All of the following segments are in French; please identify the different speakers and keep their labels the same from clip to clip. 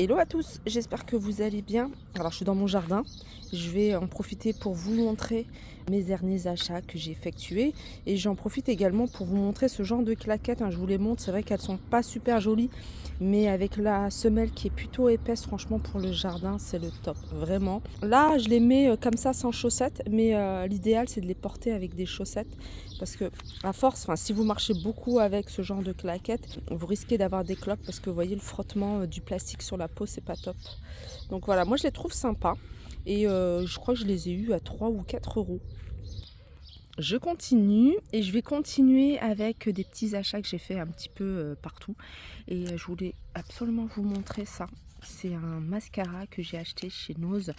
Speaker 1: Hello à tous, j'espère que vous allez bien. Alors je suis dans mon jardin, je vais en profiter pour vous montrer mes derniers achats que j'ai effectués et j'en profite également pour vous montrer ce genre de claquettes, hein. Je vous les montre, c'est vrai qu'elles sont pas super jolies, mais avec la semelle qui est plutôt épaisse, franchement pour le jardin c'est le top, vraiment. Là je les mets comme ça sans chaussettes, mais l'idéal c'est de les porter avec des chaussettes parce que à force, enfin, si vous marchez beaucoup avec ce genre de claquettes, vous risquez d'avoir des cloques parce que vous voyez le frottement du plastique sur la peau, c'est pas top. Donc voilà, moi je les trouve sympas et je crois que je les ai eus à 3 ou 4 euros. Je continue et je vais continuer avec des petits achats que j'ai fait un petit peu partout. Et je voulais absolument vous montrer ça. C'est un mascara que j'ai acheté chez Nose.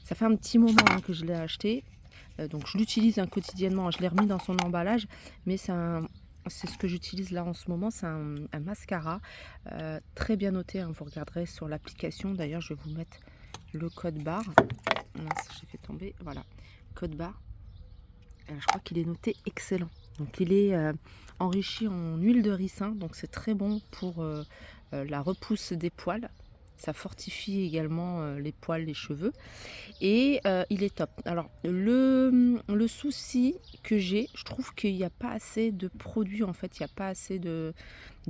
Speaker 1: Ça fait un petit moment que je l'ai acheté. Donc je l'utilise quotidiennement. Je l'ai remis dans son emballage. Mais c'est ce que j'utilise là en ce moment. C'est un mascara très bien noté, hein. Vous regarderez sur l'application. D'ailleurs, je vais vous mettre le code barre. Mince, j'ai fait tomber. Voilà, code barre. Je crois qu'il est noté excellent. Donc il est enrichi en huile de ricin, donc c'est très bon pour la repousse des poils. Ça fortifie également les poils, les cheveux. Et il est top. Alors le souci que j'ai, je trouve qu'il n'y a pas assez de produits, en fait, il n'y a pas assez de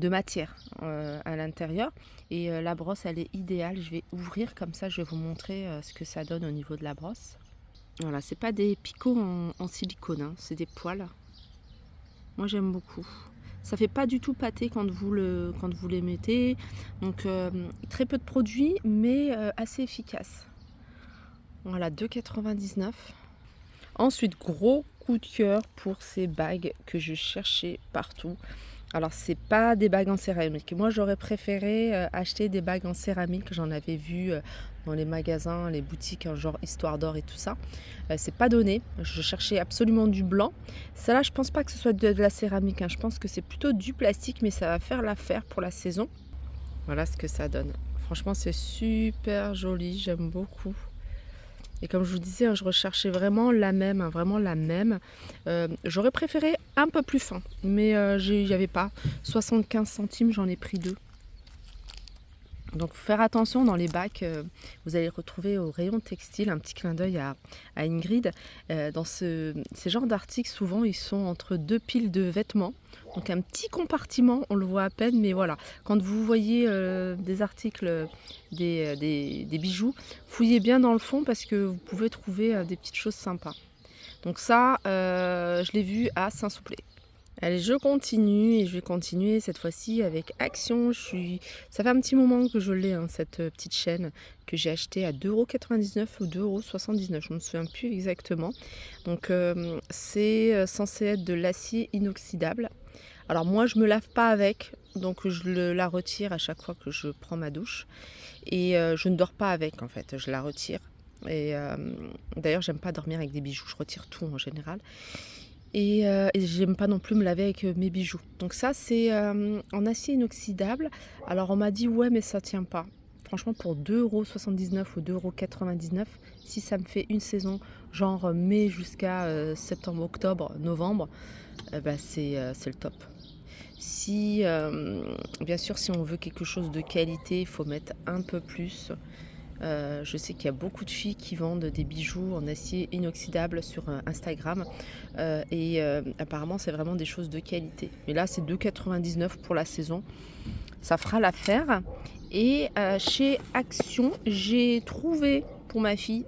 Speaker 1: matière à l'intérieur. Et la brosse, elle est idéale. Je vais ouvrir comme ça, je vais vous montrer ce que ça donne au niveau de la brosse. Voilà, c'est pas des picots en silicone, hein, c'est des poils. Moi j'aime beaucoup. Ça fait pas du tout pâté quand vous les mettez. Donc très peu de produits, mais assez efficace. Voilà, 2,99 €. Ensuite, gros coup de cœur pour ces bagues que je cherchais partout. Alors, c'est pas des bagues en céramique. Moi, j'aurais préféré acheter des bagues en céramique. J'en avais vu dans les magasins, les boutiques, hein, genre Histoire d'Or et tout ça. C'est pas donné. Je cherchais absolument du blanc. Ça là, je pense pas que ce soit de la céramique, hein. Je pense que c'est plutôt du plastique, mais ça va faire l'affaire pour la saison. Voilà ce que ça donne. Franchement, c'est super joli. J'aime beaucoup. Et comme je vous disais, hein, je recherchais vraiment la même, hein, vraiment la même. J'aurais préféré un peu plus fin, mais il n'y avait pas. 75 centimes, j'en ai pris deux. Donc faut faire attention dans les bacs, vous allez retrouver au rayon textile, un petit clin d'œil à Ingrid. Dans ces genres d'articles, souvent ils sont entre deux piles de vêtements. Donc un petit compartiment, on le voit à peine, mais voilà. Quand vous voyez des articles, des bijoux, fouillez bien dans le fond parce que vous pouvez trouver des petites choses sympas. Donc ça, je l'ai vu à Saint-Souplé. Allez, je continue et je vais continuer cette fois-ci avec Action. Ça fait un petit moment que je l'ai, hein, cette petite chaîne que j'ai achetée à 2,99 € ou 2,79 €. Je ne me souviens plus exactement. Donc, c'est censé être de l'acier inoxydable. Alors moi, je me lave pas avec, donc la retire à chaque fois que je prends ma douche. Et je ne dors pas avec, en fait. Je la retire. Et d'ailleurs, j'aime pas dormir avec des bijoux. Je retire tout en général. Et j'aime pas non plus me laver avec mes bijoux. Donc ça, c'est en acier inoxydable. Alors on m'a dit ouais, mais ça tient pas. Franchement, pour 2,79 € ou 2,99 €, si ça me fait une saison, genre mai jusqu'à septembre, octobre, novembre, bah, c'est le top. Si, bien sûr, si on veut quelque chose de qualité, il faut mettre un peu plus. Je sais qu'il y a beaucoup de filles qui vendent des bijoux en acier inoxydable sur Instagram. Et apparemment, c'est vraiment des choses de qualité. Mais là, c'est 2,99 € pour la saison. Ça fera l'affaire. Et chez Action, j'ai trouvé pour ma fille,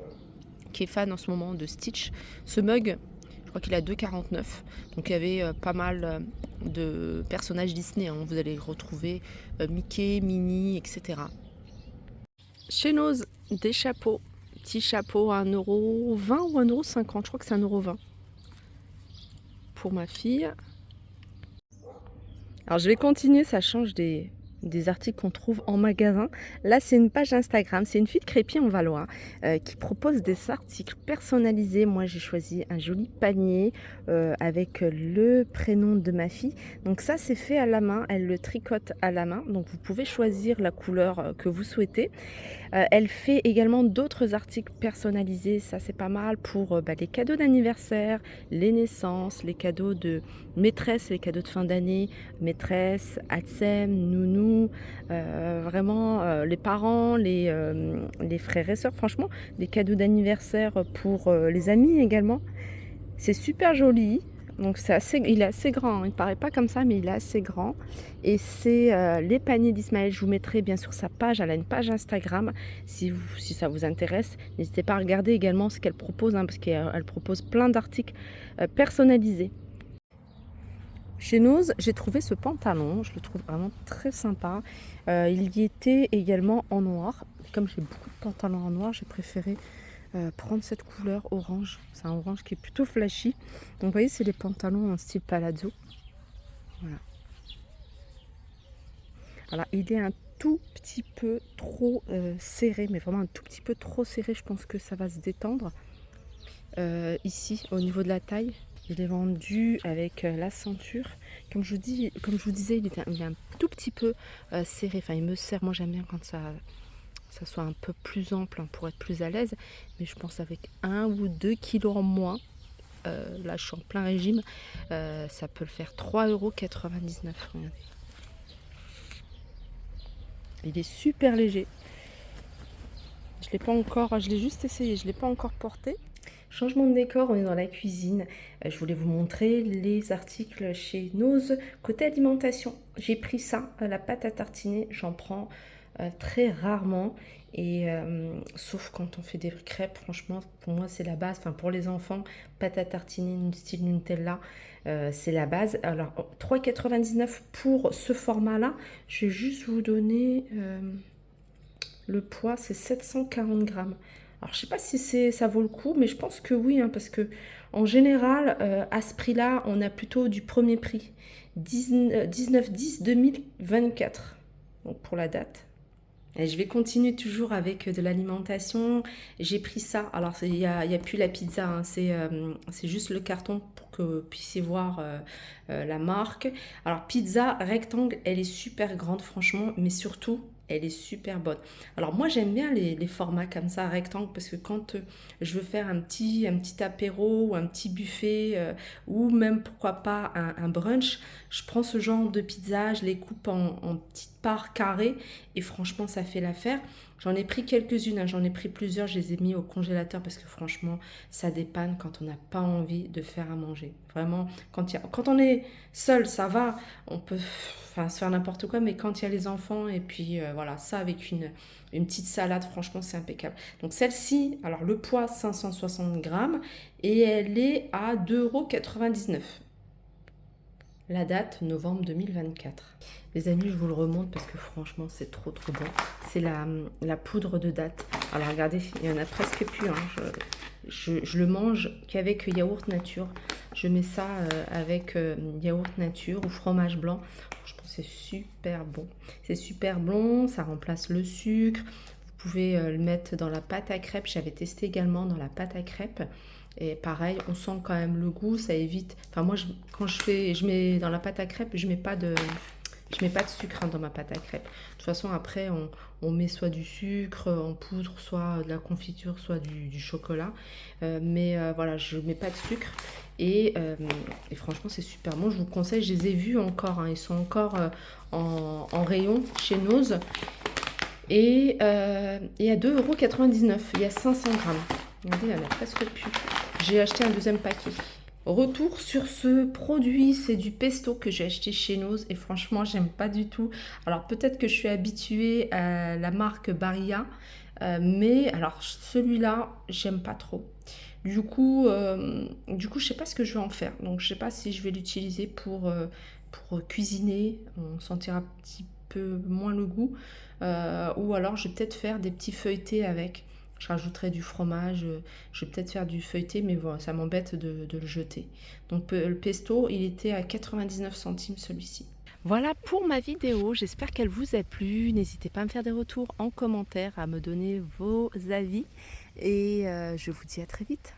Speaker 1: qui est fan en ce moment de Stitch, ce mug. Je crois qu'il a 2,49 €. Donc il y avait pas mal de personnages Disney, hein. Vous allez retrouver Mickey, Minnie, etc. Chez Nose, des chapeaux. Petits chapeaux à 1,20 € ou 1,50 €. Je crois que c'est 1,20 € pour ma fille. Alors je vais continuer, ça change des articles qu'on trouve en magasin. Là, c'est une page Instagram. C'est une fille de Crépy-en-Valois qui propose des articles personnalisés. Moi, j'ai choisi un joli panier avec le prénom de ma fille. Donc ça, c'est fait à la main. Elle le tricote à la main. Donc vous pouvez choisir la couleur que vous souhaitez. Elle fait également d'autres articles personnalisés, ça c'est pas mal pour les cadeaux d'anniversaire, les naissances, les cadeaux de maîtresse, les cadeaux de fin d'année, maîtresse, Atsem, nounou. nous, vraiment les parents, les frères et sœurs, franchement, des cadeaux d'anniversaire pour les amis également. C'est super joli. Donc il est assez grand, hein. Il ne paraît pas comme ça, mais il est assez grand. Et c'est les paniers d'Ismaël. Je vous mettrai bien sûr sa page. Elle a une page Instagram. Si ça vous intéresse, n'hésitez pas à regarder également ce qu'elle propose, hein, parce qu'elle propose plein d'articles personnalisés. Chez Nose, j'ai trouvé ce pantalon. Je le trouve vraiment très sympa. Il y était également en noir. Comme j'ai beaucoup de pantalons en noir, j'ai préféré prendre cette couleur orange. C'est un orange qui est plutôt flashy. Donc vous voyez, c'est les pantalons en style palazzo. Voilà. Alors il est un tout petit peu trop serré, mais vraiment un tout petit peu trop serré. Je pense que ça va se détendre. Ici, au niveau de la taille, il est vendu avec la ceinture. Comme je vous disais, il est un tout petit peu serré. Enfin, il me serre. Moi, j'aime bien quand ça soit un peu plus ample, hein, pour être plus à l'aise. Mais je pense avec 1 ou 2 kilos en moins, là je suis en plein régime, ça peut le faire. 3,99 €. Regardez. Il est super léger. Je l'ai juste essayé, je ne l'ai pas encore porté. Changement de décor, on est dans la cuisine. Je voulais vous montrer les articles chez Nose côté alimentation. J'ai pris ça, la pâte à tartiner, j'en prends très rarement. Et sauf quand on fait des crêpes, franchement, pour moi c'est la base. Enfin, pour les enfants, pâte à tartiner style Nutella, c'est la base. Alors 3,99 € pour ce format-là. Je vais juste vous donner le poids, c'est 740 grammes. Alors je sais pas si ça vaut le coup, mais je pense que oui, hein, parce que en général, à ce prix-là, on a plutôt du premier prix. 19/10/2024, donc pour la date. Et je vais continuer toujours avec de l'alimentation. J'ai pris ça. Alors, il y a plus la pizza, hein. C'est juste le carton pour que vous puissiez voir la marque. Alors, pizza rectangle, elle est super grande, franchement, mais surtout, elle est super bonne. Alors, moi, j'aime bien les formats comme ça, rectangle, parce que quand je veux faire un petit apéro ou un petit buffet, ou même, pourquoi pas, un brunch, je prends ce genre de pizza, je les coupe en petites parts carrées, et franchement, ça fait l'affaire. J'en ai pris quelques-unes, hein, j'en ai pris plusieurs, je les ai mis au congélateur parce que franchement, ça dépanne quand on n'a pas envie de faire à manger. Vraiment, quand on est seul, ça va, on peut se faire n'importe quoi, mais quand il y a les enfants, et puis voilà, ça avec une petite salade, franchement, c'est impeccable. Donc celle-ci, alors le poids, 560 grammes, et elle est à 2,99 €. La date, novembre 2024. Les amis, je vous le remonte parce que franchement, c'est trop bon. C'est la poudre de date. Alors regardez, il y en a presque plus, hein. Je le mange qu'avec yaourt nature. Je mets ça avec yaourt nature ou fromage blanc. Je pense que c'est super bon. C'est super bon, ça remplace le sucre. Vous pouvez le mettre dans la pâte à crêpes. J'avais testé également dans la pâte à crêpes. Et pareil, on sent quand même le goût, ça évite. Enfin moi, quand je mets dans la pâte à crêpes, je mets pas de sucre, hein, dans ma pâte à crêpes. De toute façon, après, on met soit du sucre en poudre, soit de la confiture, soit du chocolat. Mais voilà, je mets pas de sucre. Et franchement, c'est super bon. Je vous conseille, je les ai vus encore, hein, ils sont encore en rayon chez Nose. Et à 2,99 €, il y a 500 grammes. Regardez, il y en a presque plus. J'ai acheté un deuxième paquet. Retour sur ce produit, c'est du pesto que j'ai acheté chez Nose et franchement, j'aime pas du tout. Alors peut-être que je suis habituée à la marque Barilla, mais alors celui-là, j'aime pas trop. Du coup, je sais pas ce que je vais en faire. Donc, je sais pas si je vais l'utiliser pour cuisiner. On sentira un petit peu moins le goût. Ou alors, je vais peut-être faire des petits feuilletés avec. Je rajouterai du fromage. Je vais peut-être faire du feuilleté, mais voilà, ça m'embête de le jeter. Donc, le pesto, il était à 99 centimes celui-ci. Voilà pour ma vidéo, j'espère qu'elle vous a plu. N'hésitez pas à me faire des retours en commentaire, à me donner vos avis. Et je vous dis à très vite.